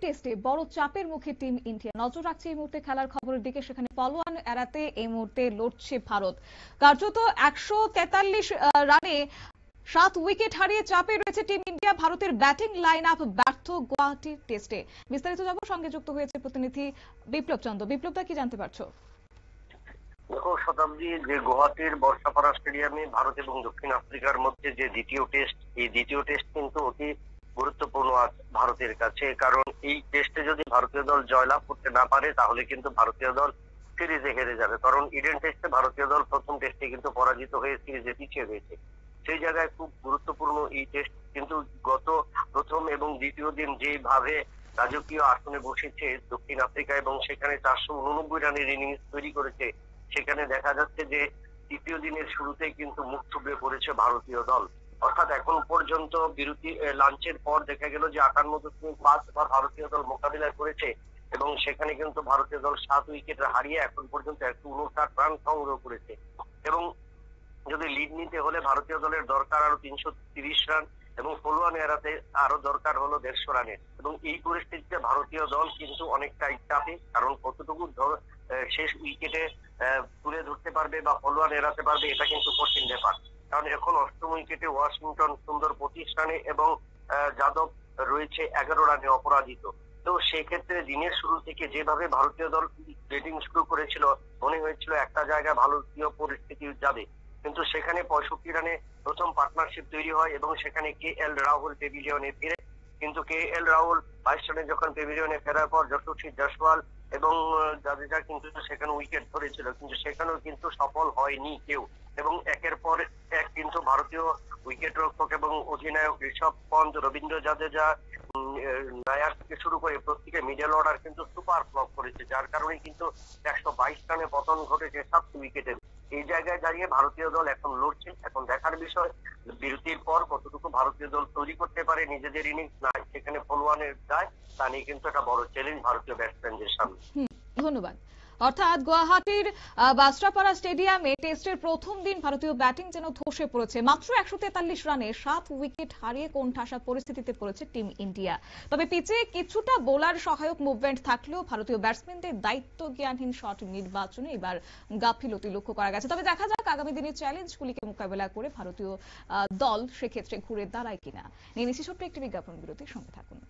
টেস্টে বড় চাপের মুখে টিম ইন্ডিয়া। নজর রাখছে এই মুহূর্তে খেলার খবরের দিকে। সেখানে ফলোয়ান এড়াতে এই মুহূর্তে লড়ছে ভারত। কার্যত 143 রানে 7 উইকেট হারিয়ে চাপে রয়েছে টিম ইন্ডিয়া। ভারতের ব্যাটিং লাইন আপ ব্যর্থ গুয়াহাটি টেস্টে। বিস্তারিত যাব, সঙ্গে যুক্ত হয়েছে প্রতিনিধি বিপ্লব চন্দ্র। বিপ্লব দা, কি জানতে পারছো? দেখো শতাব্দী, যে গুয়াহাটির বর্ষাপাড়া স্টেডিয়ামে ভারত এবং দক্ষিণ আফ্রিকার মধ্যে যে দ্বিতীয় টেস্ট, এই দ্বিতীয় টেস্ট কিন্তু অতি গুরুত্বপূর্ণ আজ ভারতের কাছে। কারণ এই টেস্টে যদি ভারতীয় দল জয়লাভ করতে না পারে তাহলে কিন্তু ভারতীয় দল সিরিজে হেরে যাবে। কারণ ইডেন টেস্টে ভারতীয় দল প্রথম টেস্টে কিন্তু পরাজিত হয়ে সিরিজে পিছিয়ে রয়েছে। সেই জায়গায় খুব গুরুত্বপূর্ণ এই টেস্ট। কিন্তু গত প্রথম এবং দ্বিতীয় দিন যেভাবে রাজকীয় আসনে বসেছে দক্ষিণ আফ্রিকা এবং সেখানে 489 রানের ইনিংস তৈরি করেছে, সেখানে দেখা যাচ্ছে যে তৃতীয় দিনের শুরুতেই কিন্তু মুখ থুবড়ে পড়েছে ভারতীয় দল। অর্থাৎ এখন পর্যন্ত বিরতি লাঞ্চের পর দেখা গেল যে 58.5 ভারতীয় দল মোকাবিলা করেছে এবং সেখানে কিন্তু ভারতীয় দল 7 উইকেট হারিয়ে এখন পর্যন্ত 159 রান সংগ্রহ করেছে। এবং যদি লিড নিতে হলে ভারতীয় দলের দরকার আরো 330 রান এবং ফলোয়ান এড়াতে আরো দরকার হলো 150 রানের। এবং এই পরিস্থিতিতে ভারতীয় দল কিন্তু অনেকটাই চাপে। কারণ কতটুকু শেষ উইকেটে তুলে ধরতে পারবে বা ফলোয়ান এড়াতে পারবে এটা কিন্তু কঠিন ব্যাপার। কারণ এখন অষ্টম উইকেটে ওয়াশিংটন সুন্দর 25 রানে এবং যাদব রয়েছে 11 রানে অপরাজিত। তো সেক্ষেত্রে দিনের শুরু থেকে যেভাবে ভারতীয় দল ব্যাটিং শুরু করেছিল মনে হয়েছিল একটা জায়গায় ভারতীয় পরিস্থিতি যাবে, কিন্তু সেখানে 65 রানে প্রথম পার্টনারশিপ তৈরি হয় এবং সেখানে KL রাহুল পেভিলিয়নে ফিরে। কিন্তু KL রাহুল 22 রানে যখন পেভিলিয়নে ফেরার পর যশস্বী জয়সওয়াল এবং জাদেজা কিন্তু সেখানে উইকেট ধরেছিল, কিন্তু সেখানেও কিন্তু সফল হয়নি কেউ। এবং একের পর এক কিন্তু ভারতীয় উইকেট রক্ষক এবং অধিনায়ক ঋষভ পন্ত, রবীন্দ্র জাদেজা, নায়ার থেকে শুরু করে প্রত্যেকে মিডল অর্ডার কিন্তু সুপার ফ্লপ করেছে, যার কারণে কিন্তু 122 রানে পতন ঘটেছে 7 উইকেটের। এই জায়গায় দাঁড়িয়ে ভারতীয় দল এখন লড়ছে। এখন দেখার বিষয় বিরতির পর কতটুকু ভারতীয় দল তৈরি করতে পারে নিজেদের ইনিংস, না সেখানে ফলোয়ানের যায়, তা নিয়ে কিন্তু একটা বড় চ্যালেঞ্জ ভারতীয় ব্যাটসম্যানদের সামনে। ধন্যবাদ। অর্থাৎ গুয়াহাটির বাস্ট্রাপাড়া স্টেডিয়ামে টেস্টের প্রথম দিন ভারতীয় ব্যাটিং যেন ধসে পড়েছে। মাত্র 143 রানে 7 উইকেট হারিয়ে কোণঠাসা পরিস্থিতিতে পড়েছে টিম ইন্ডিয়া। তবে পিচে কিছুটা বোলার সহায়ক মুভমেন্ট থাকলেও ভারতীয় ব্যাটসম্যানদের দায়িত্ব জ্ঞানহীন শট নির্বাচনে এবার গাফিলতি লক্ষ্য করা গেছে। তবে দেখা যাক আগামী দিনের চ্যালেঞ্জগুলিকে মোকাবেলা করে ভারতীয় দল সেক্ষেত্রে ঘুরে দাঁড়ায় কিনা। নিয়ে নিচ্ছি ছোট্ট একটি বিজ্ঞাপন বিরতির, সঙ্গে থাকুন।